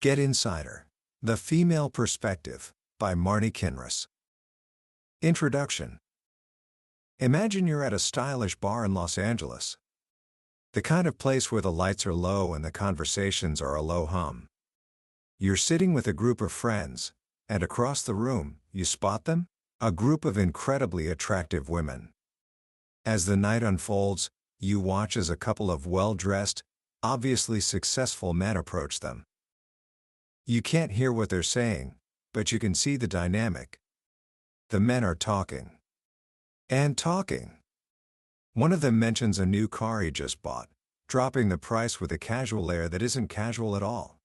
Get Insider. The Female Perspective, by Marni Kinrys. Introduction. Imagine you're at a stylish bar in Los Angeles. The kind of place where the lights are low and the conversations are a low hum. You're sitting with a group of friends, and across the room, you spot them? A group of incredibly attractive women. As the night unfolds, you watch as a couple of well-dressed, obviously successful men approach them. You can't hear what they're saying, but you can see the dynamic. The men are talking. And talking. One of them mentions a new car he just bought, dropping the price with a casual air that isn't casual at all.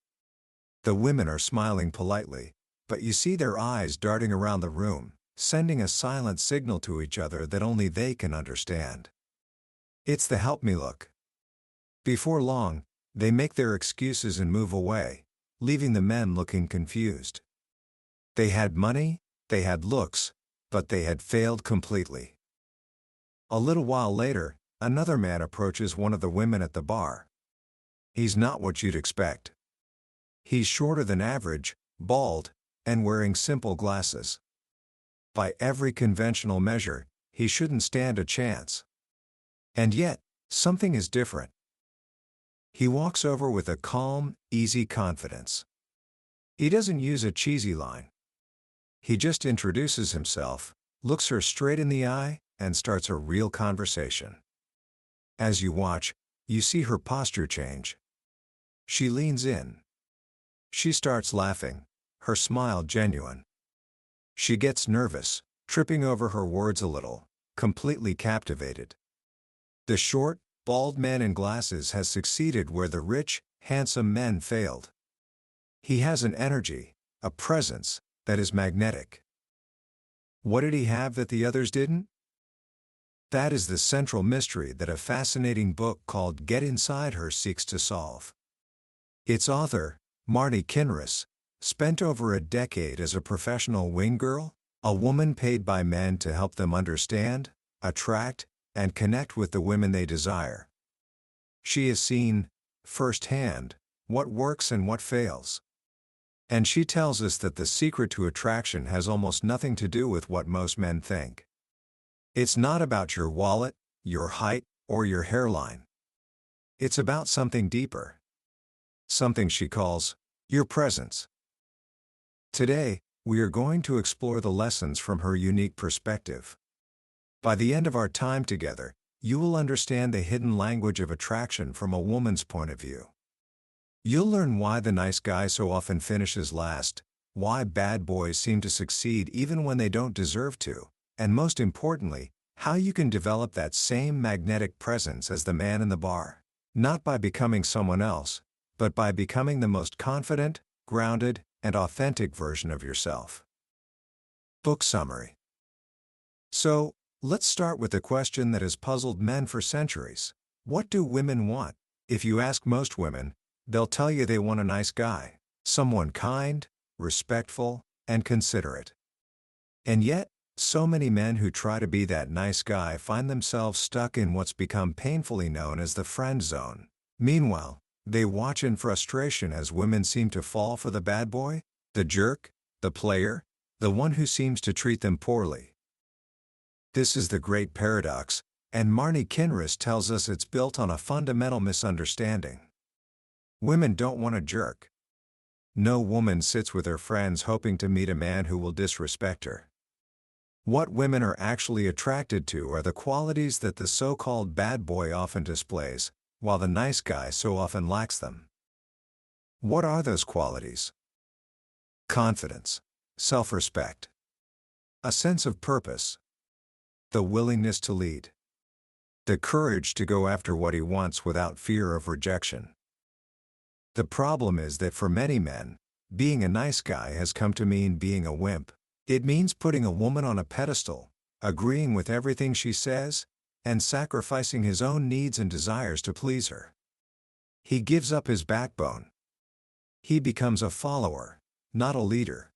The women are smiling politely, but you see their eyes darting around the room, sending a silent signal to each other that only they can understand. It's the help me look. Before long, they make their excuses and move away, leaving the men looking confused. They had money, they had looks, but they had failed completely. A little while later, another man approaches one of the women at the bar. He's not what you'd expect. He's shorter than average, bald, and wearing simple glasses. By every conventional measure, he shouldn't stand a chance. And yet, something is different. He walks over with a calm, easy confidence. He doesn't use a cheesy line. He just introduces himself, looks her straight in the eye, and starts a real conversation. As you watch, you see her posture change. She leans in. She starts laughing, her smile genuine. She gets nervous, tripping over her words a little, completely captivated. The short, bald man in glasses has succeeded where the rich, handsome men failed. He has an energy, a presence, that is magnetic. What did he have that the others didn't? That is the central mystery that a fascinating book called Get Inside Her seeks to solve. Its author, Marni Kinrys, spent over a decade as a professional wing girl, a woman paid by men to help them understand, attract, and connect with the women they desire. She has seen, firsthand, what works and what fails. And she tells us that the secret to attraction has almost nothing to do with what most men think. It's not about your wallet, your height, or your hairline. It's about something deeper. Something she calls your presence. Today, we are going to explore the lessons from her unique perspective. By the end of our time together, you will understand the hidden language of attraction from a woman's point of view. You'll learn why the nice guy so often finishes last, why bad boys seem to succeed even when they don't deserve to, and most importantly, how you can develop that same magnetic presence as the man in the bar, not by becoming someone else, but by becoming the most confident, grounded, and authentic version of yourself. Book summary. So, let's start with the question that has puzzled men for centuries. What do women want? If you ask most women, they'll tell you they want a nice guy, someone kind, respectful, and considerate. And yet, so many men who try to be that nice guy find themselves stuck in what's become painfully known as the friend zone. Meanwhile, they watch in frustration as women seem to fall for the bad boy, the jerk, the player, the one who seems to treat them poorly. This is the great paradox, and Marni Kinrys tells us it's built on a fundamental misunderstanding. Women don't want a jerk. No woman sits with her friends hoping to meet a man who will disrespect her. What women are actually attracted to are the qualities that the so-called bad boy often displays, while the nice guy so often lacks them. What are those qualities? Confidence, self-respect, a sense of purpose, the willingness to lead, the courage to go after what he wants without fear of rejection. The problem is that for many men, being a nice guy has come to mean being a wimp. It means putting a woman on a pedestal, agreeing with everything she says, and sacrificing his own needs and desires to please her. He gives up his backbone. He becomes a follower, not a leader.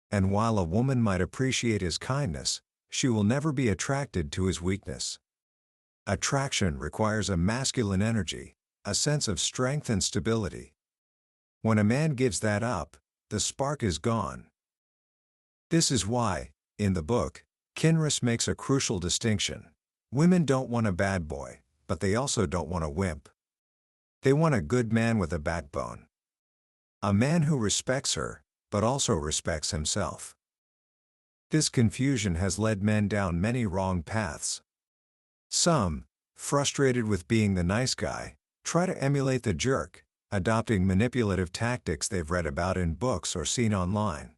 And while a woman might appreciate his kindness, she will never be attracted to his weakness. Attraction requires a masculine energy, a sense of strength and stability. When a man gives that up, the spark is gone. This is why, in the book, Kinrys makes a crucial distinction. Women don't want a bad boy, but they also don't want a wimp. They want a good man with a backbone. A man who respects her, but also respects himself. This confusion has led men down many wrong paths. Some, frustrated with being the nice guy, try to emulate the jerk, adopting manipulative tactics they've read about in books or seen online.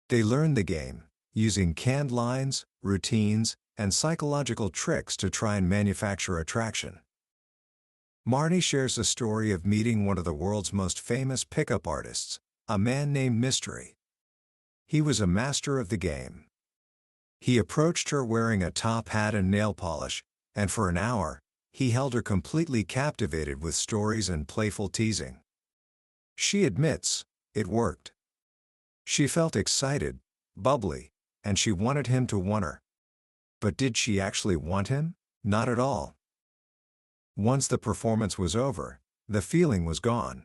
They learn the game, using canned lines, routines, and psychological tricks to try and manufacture attraction. Marni shares a story of meeting one of the world's most famous pickup artists, a man named Mystery. He was a master of the game. He approached her wearing a top hat and nail polish, and for an hour, he held her completely captivated with stories and playful teasing. She admits, it worked. She felt excited, bubbly, and she wanted him to want her. But did she actually want him? Not at all. Once the performance was over, the feeling was gone.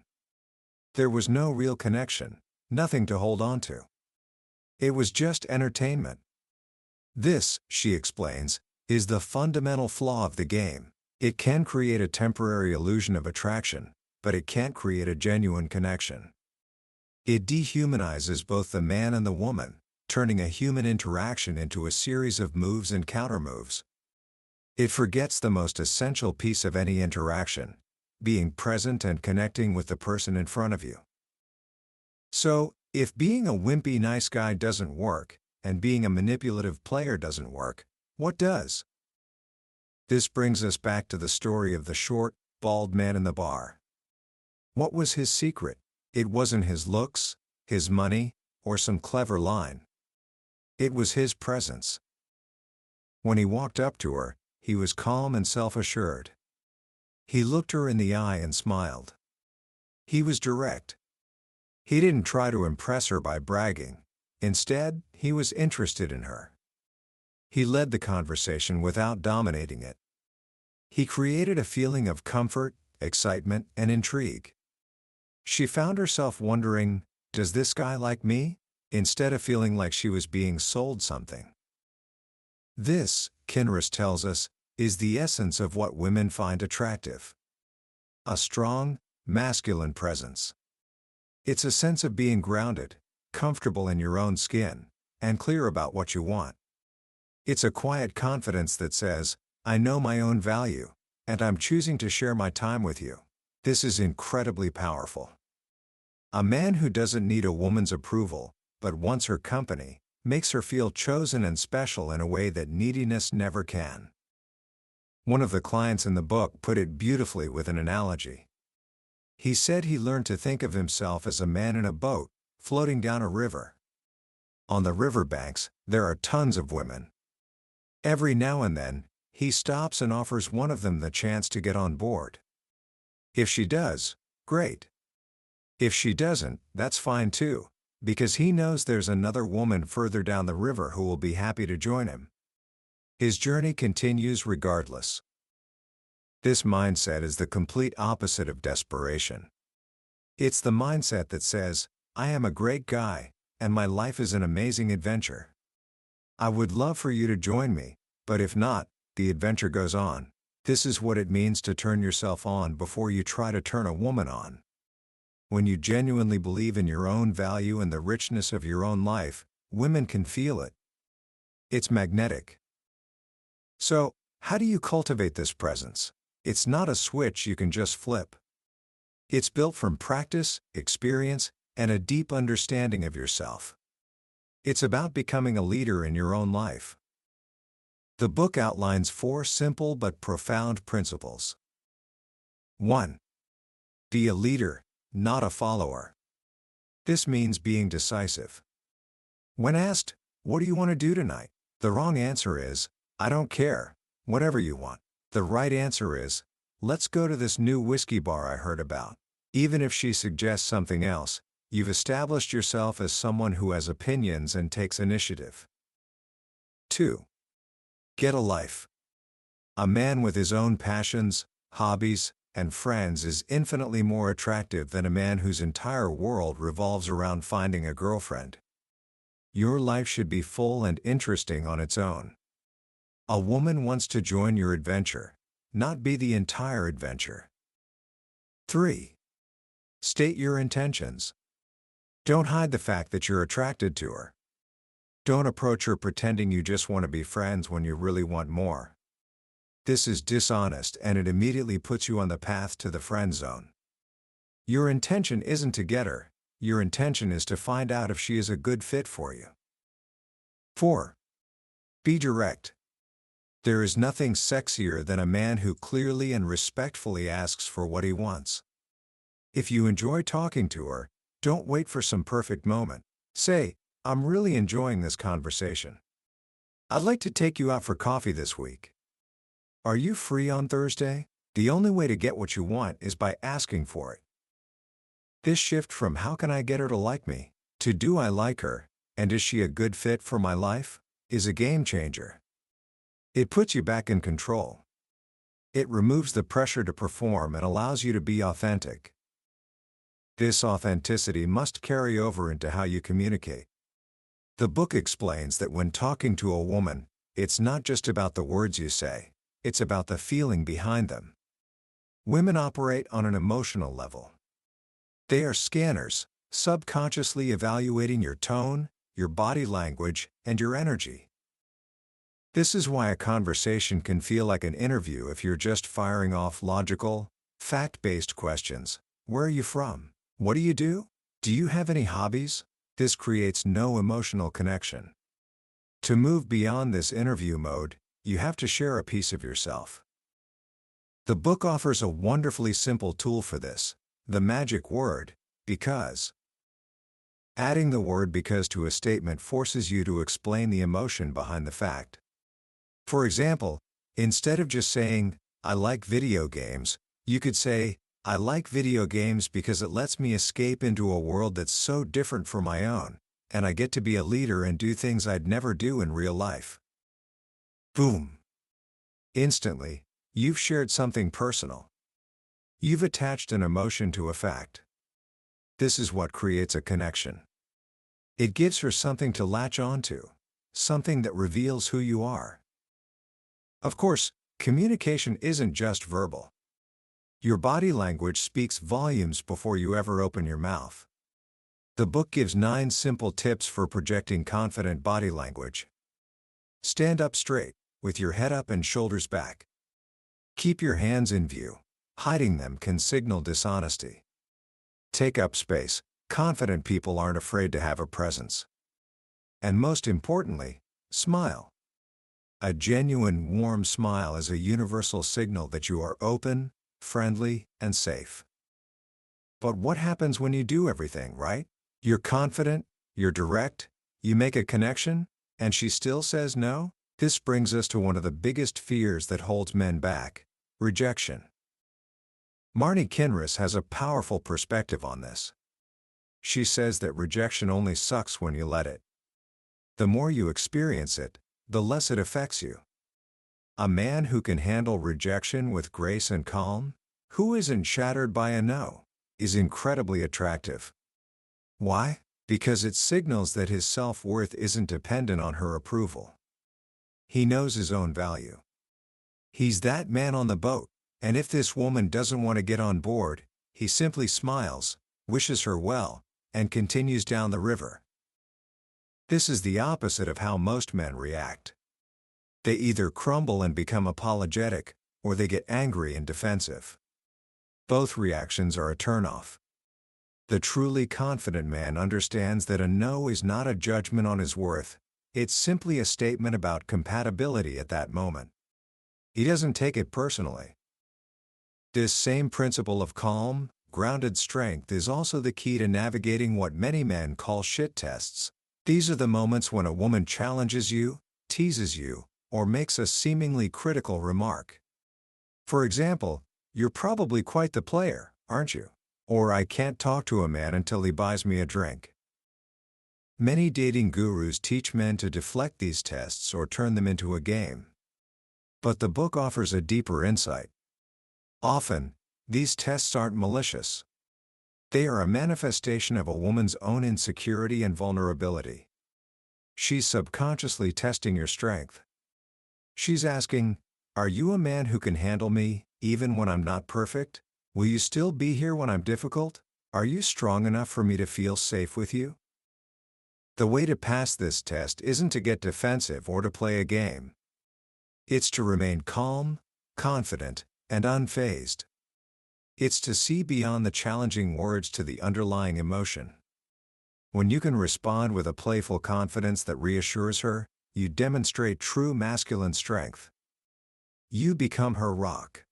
There was no real connection, nothing to hold on to. It was just entertainment. This, she explains, is the fundamental flaw of the game. It can create a temporary illusion of attraction, but it can't create a genuine connection. It dehumanizes both the man and the woman, turning a human interaction into a series of moves and countermoves. It forgets the most essential piece of any interaction, being present and connecting with the person in front of you. So, if being a wimpy nice guy doesn't work, and being a manipulative player doesn't work, what does? This brings us back to the story of the short, bald man in the bar. What was his secret? It wasn't his looks, his money, or some clever line. It was his presence. When he walked up to her, he was calm and self-assured. He looked her in the eye and smiled. He was direct. He didn't try to impress her by bragging. Instead, he was interested in her. He led the conversation without dominating it. He created a feeling of comfort, excitement, and intrigue. She found herself wondering, does this guy like me? Instead of feeling like she was being sold something. This, Kinrys tells us, is the essence of what women find attractive. A strong, masculine presence. It's a sense of being grounded, comfortable in your own skin, and clear about what you want. It's a quiet confidence that says, I know my own value, and I'm choosing to share my time with you. This is incredibly powerful. A man who doesn't need a woman's approval, but wants her company, makes her feel chosen and special in a way that neediness never can. One of the clients in the book put it beautifully with an analogy. He said he learned to think of himself as a man in a boat, floating down a river. On the riverbanks, there are tons of women. Every now and then, he stops and offers one of them the chance to get on board. If she does, great. If she doesn't, that's fine too, because he knows there's another woman further down the river who will be happy to join him. His journey continues regardless. This mindset is the complete opposite of desperation. It's the mindset that says, I am a great guy, and my life is an amazing adventure. I would love for you to join me, but if not, the adventure goes on. This is what it means to turn yourself on before you try to turn a woman on. When you genuinely believe in your own value and the richness of your own life, women can feel it. It's magnetic. So, how do you cultivate this presence? It's not a switch you can just flip. It's built from practice, experience, and a deep understanding of yourself. It's about becoming a leader in your own life. The book outlines 4 simple but profound principles. 1. Be a leader, not a follower. This means being decisive. When asked, what do you want to do tonight? The wrong answer is, I don't care, whatever you want. The right answer is, let's go to this new whiskey bar I heard about. Even if she suggests something else, you've established yourself as someone who has opinions and takes initiative. 2. Get a life. A man with his own passions, hobbies, and friends is infinitely more attractive than a man whose entire world revolves around finding a girlfriend. Your life should be full and interesting on its own. A woman wants to join your adventure, not be the entire adventure. 3. State your intentions. Don't hide the fact that you're attracted to her. Don't approach her pretending you just want to be friends when you really want more. This is dishonest and it immediately puts you on the path to the friend zone. Your intention isn't to get her, your intention is to find out if she is a good fit for you. 4. Be direct. There is nothing sexier than a man who clearly and respectfully asks for what he wants. If you enjoy talking to her, don't wait for some perfect moment. Say, "I'm really enjoying this conversation. I'd like to take you out for coffee this week. Are you free on Thursday?" The only way to get what you want is by asking for it. This shift from "how can I get her to like me" to "do I like her, and is she a good fit for my life?" is a game changer. It puts you back in control. It removes the pressure to perform and allows you to be authentic. This authenticity must carry over into how you communicate. The book explains that when talking to a woman, it's not just about the words you say, it's about the feeling behind them. Women operate on an emotional level. They are scanners, subconsciously evaluating your tone, your body language, and your energy. This is why a conversation can feel like an interview if you're just firing off logical, fact-based questions. Where are you from? What do you do? Do you have any hobbies? This creates no emotional connection. To move beyond this interview mode, you have to share a piece of yourself. The book offers a wonderfully simple tool for this, the magic word, because. Adding the word because to a statement forces you to explain the emotion behind the fact. For example, instead of just saying, "I like video games," you could say, "I like video games because it lets me escape into a world that's so different from my own, and I get to be a leader and do things I'd never do in real life." Boom! Instantly, you've shared something personal. You've attached an emotion to a fact. This is what creates a connection. It gives her something to latch onto, something that reveals who you are. Of course, communication isn't just verbal. Your body language speaks volumes before you ever open your mouth. The book gives 9 simple tips for projecting confident body language. Stand up straight, with your head up and shoulders back. Keep your hands in view. Hiding them can signal dishonesty. Take up space. Confident people aren't afraid to have a presence. And most importantly, smile. A genuine warm smile is a universal signal that you are open, friendly, and safe. But what happens when you do everything right? You're confident, you're direct, you make a connection, and she still says no? This brings us to one of the biggest fears that holds men back: rejection. Marni Kinrys has a powerful perspective on this. She says that rejection only sucks when you let it. The more you experience it, the less it affects you. A man who can handle rejection with grace and calm, who isn't shattered by a no, is incredibly attractive. Why? Because it signals that his self-worth isn't dependent on her approval. He knows his own value. He's that man on the boat, and if this woman doesn't want to get on board, he simply smiles, wishes her well, and continues down the river. This is the opposite of how most men react. They either crumble and become apologetic, or they get angry and defensive. Both reactions are a turnoff. The truly confident man understands that a no is not a judgment on his worth, it's simply a statement about compatibility at that moment. He doesn't take it personally. This same principle of calm, grounded strength is also the key to navigating what many men call shit tests. These are the moments when a woman challenges you, teases you, or makes a seemingly critical remark. For example, "You're probably quite the player, aren't you?" Or "I can't talk to a man until he buys me a drink." Many dating gurus teach men to deflect these tests or turn them into a game. But the book offers a deeper insight. Often, These tests aren't malicious. They are a manifestation of a woman's own insecurity and vulnerability. She's subconsciously testing your strength. She's asking, are you a man who can handle me, even when I'm not perfect? Will you still be here when I'm difficult? Are you strong enough for me to feel safe with you? The way to pass this test isn't to get defensive or to play a game. It's to remain calm, confident, and unfazed. It's to see beyond the challenging words to the underlying emotion. When you can respond with a playful confidence that reassures her, you demonstrate true masculine strength. You become her rock.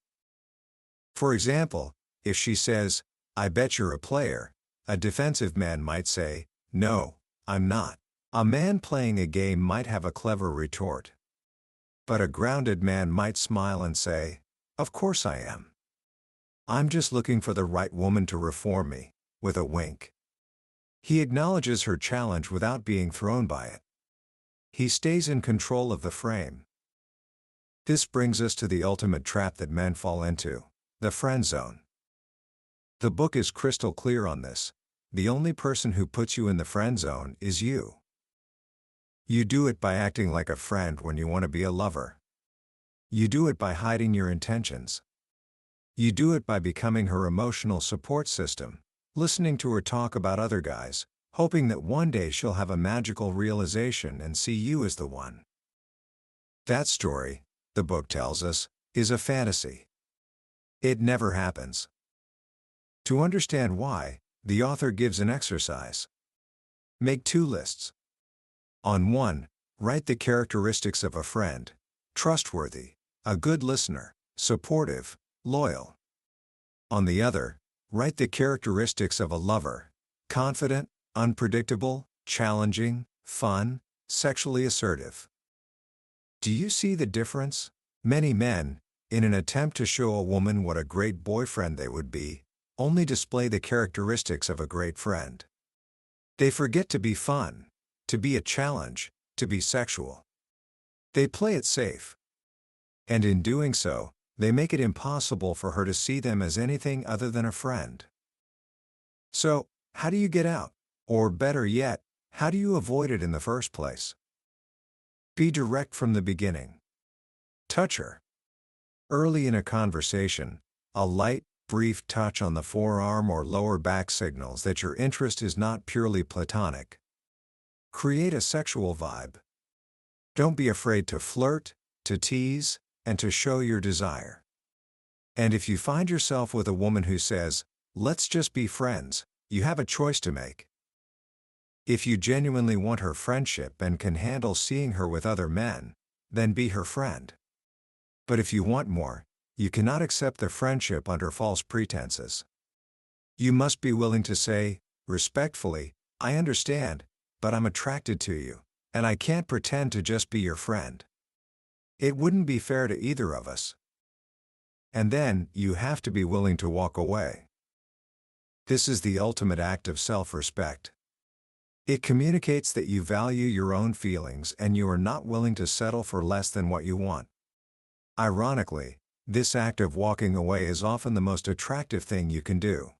For example, if she says, "I bet you're a player," a defensive man might say, "No, I'm not." A man playing a game might have a clever retort. But a grounded man might smile and say, "Of course I am. I'm just looking for the right woman to reform me," with a wink. He acknowledges her challenge without being thrown by it. He stays in control of the frame. This brings us to the ultimate trap that men fall into, the friend zone. The book is crystal clear on this. The only person who puts you in the friend zone is you. You do it by acting like a friend when you want to be a lover. You do it by hiding your intentions. You do it by becoming her emotional support system, listening to her talk about other guys, hoping that one day she'll have a magical realization and see you as the one. That story, the book tells us, is a fantasy. It never happens. To understand why, the author gives an exercise. Make 2 lists. On 1, write the characteristics of a friend: trustworthy, a good listener, supportive, loyal. On the other, write the characteristics of a lover: confident, unpredictable, challenging, fun, sexually assertive. Do you see the difference? Many men, in an attempt to show a woman what a great boyfriend they would be, only display the characteristics of a great friend. They forget to be fun, to be a challenge, to be sexual. They play it safe. And in doing so, they make it impossible for her to see them as anything other than a friend. So, how do you get out? Or better yet, how do you avoid it in the first place? Be direct from the beginning. Touch her. Early in a conversation, a light, brief touch on the forearm or lower back signals that your interest is not purely platonic. Create a sexual vibe. Don't be afraid to flirt, to tease, and to show your desire. And if you find yourself with a woman who says, "Let's just be friends," you have a choice to make. If you genuinely want her friendship and can handle seeing her with other men, then be her friend. But if you want more, you cannot accept the friendship under false pretenses. You must be willing to say, respectfully, "I understand, but I'm attracted to you, and I can't pretend to just be your friend. It wouldn't be fair to either of us." And then, you have to be willing to walk away. This is the ultimate act of self-respect. It communicates that you value your own feelings and you are not willing to settle for less than what you want. Ironically, this act of walking away is often the most attractive thing you can do.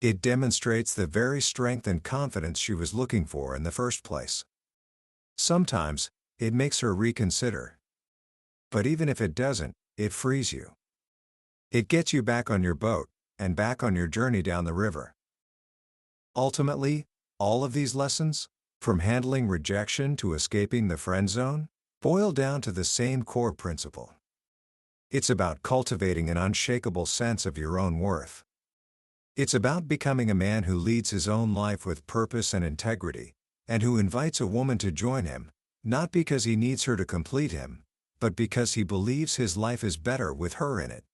It demonstrates the very strength and confidence she was looking for in the first place. Sometimes, it makes her reconsider. But even if it doesn't, it frees you. It gets you back on your boat, and back on your journey down the river. Ultimately, all of these lessons, from handling rejection to escaping the friend zone, boil down to the same core principle. It's about cultivating an unshakable sense of your own worth. It's about becoming a man who leads his own life with purpose and integrity, and who invites a woman to join him, not because he needs her to complete him, but because he believes his life is better with her in it.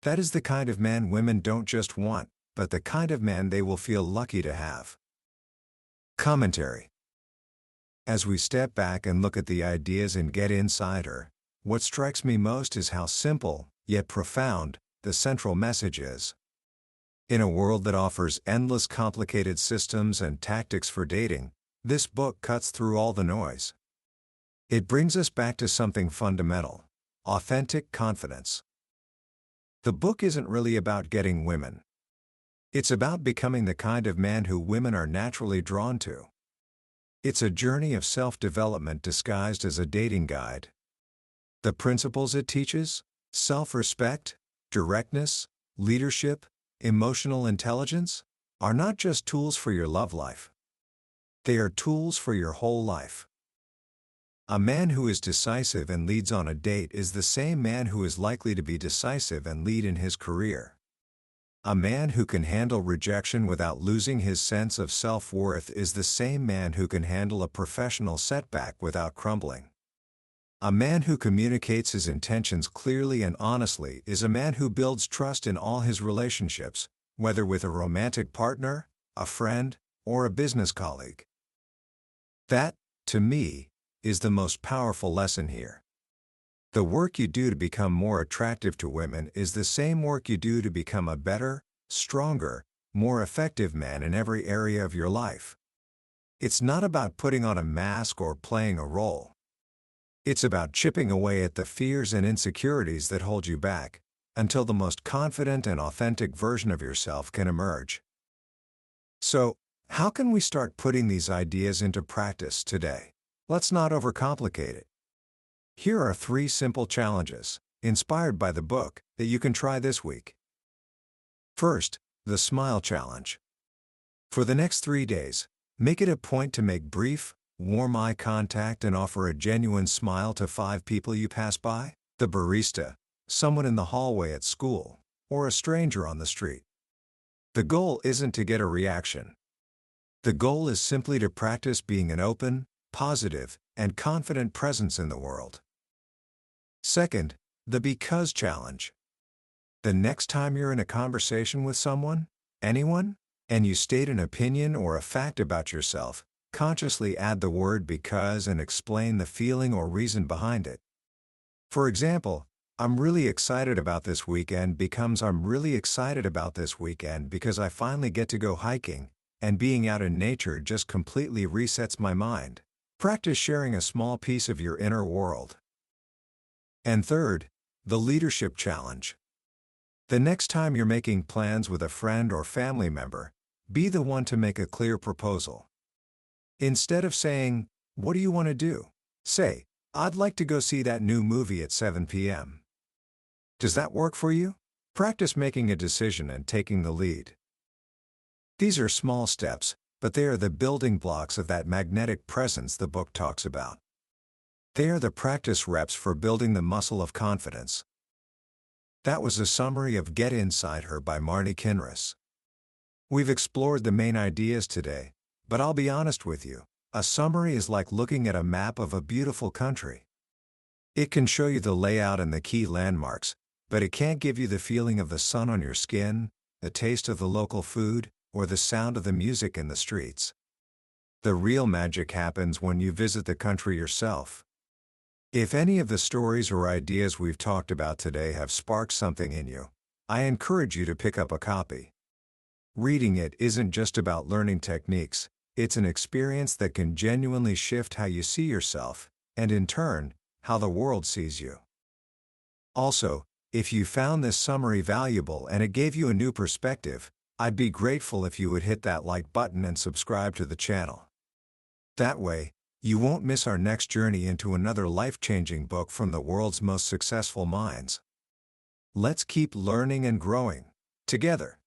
That is the kind of man women don't just want, but the kind of man they will feel lucky to have. Commentary. As we step back and look at the ideas and get inside her, what strikes me most is how simple, yet profound, the central message is. In a world that offers endless complicated systems and tactics for dating, this book cuts through all the noise. It brings us back to something fundamental: authentic confidence. The book isn't really about getting women. It's about becoming the kind of man who women are naturally drawn to. It's a journey of self-development disguised as a dating guide. The principles it teaches: self-respect, directness, leadership, emotional intelligence, are not just tools for your love life. They are tools for your whole life. A man who is decisive and leads on a date is the same man who is likely to be decisive and lead in his career. A man who can handle rejection without losing his sense of self-worth is the same man who can handle a professional setback without crumbling. A man who communicates his intentions clearly and honestly is a man who builds trust in all his relationships, whether with a romantic partner, a friend, or a business colleague. That, to me, is the most powerful lesson here. The work you do to become more attractive to women is the same work you do to become a better, stronger, more effective man in every area of your life. It's not about putting on a mask or playing a role. It's about chipping away at the fears and insecurities that hold you back, until the most confident and authentic version of yourself can emerge. So, how can we start putting these ideas into practice today? Let's not overcomplicate it. Here are 3 simple challenges, inspired by the book, that you can try this week. First, the Smile Challenge. For the next 3 days, make it a point to make brief, warm eye contact and offer a genuine smile to 5 people you pass by: the barista, someone in the hallway at school, or a stranger on the street. The goal isn't to get a reaction. The goal is simply to practice being an open, positive, and confident presence in the world. Second, the Because Challenge. The next time you're in a conversation with someone, anyone, and you state an opinion or a fact about yourself, consciously add the word because and explain the feeling or reason behind it. For example, I'm really excited about this weekend becomes I'm really excited about this weekend because I finally get to go hiking, and being out in nature just completely resets my mind. Practice sharing a small piece of your inner world. And third, the Leadership Challenge. The next time you're making plans with a friend or family member, be the one to make a clear proposal. Instead of saying, "What do you want to do?" say, "I'd like to go see that new movie at 7 p.m. Does that work for you? Practice making a decision and taking the lead. These are small steps, but they are the building blocks of that magnetic presence the book talks about. They are the practice reps for building the muscle of confidence. That was a summary of Get Inside Her by Marni Kinrys. We've explored the main ideas today, but I'll be honest with you, a summary is like looking at a map of a beautiful country. It can show you the layout and the key landmarks, but it can't give you the feeling of the sun on your skin, the taste of the local food, or the sound of the music in the streets. The real magic happens when you visit the country yourself. If any of the stories or ideas we've talked about today have sparked something in you, I encourage you to pick up a copy. Reading it isn't just about learning techniques, it's an experience that can genuinely shift how you see yourself, and in turn, how the world sees you. Also, if you found this summary valuable and it gave you a new perspective, I'd be grateful if you would hit that like button and subscribe to the channel. That way, you won't miss our next journey into another life-changing book from the world's most successful minds. Let's keep learning and growing together.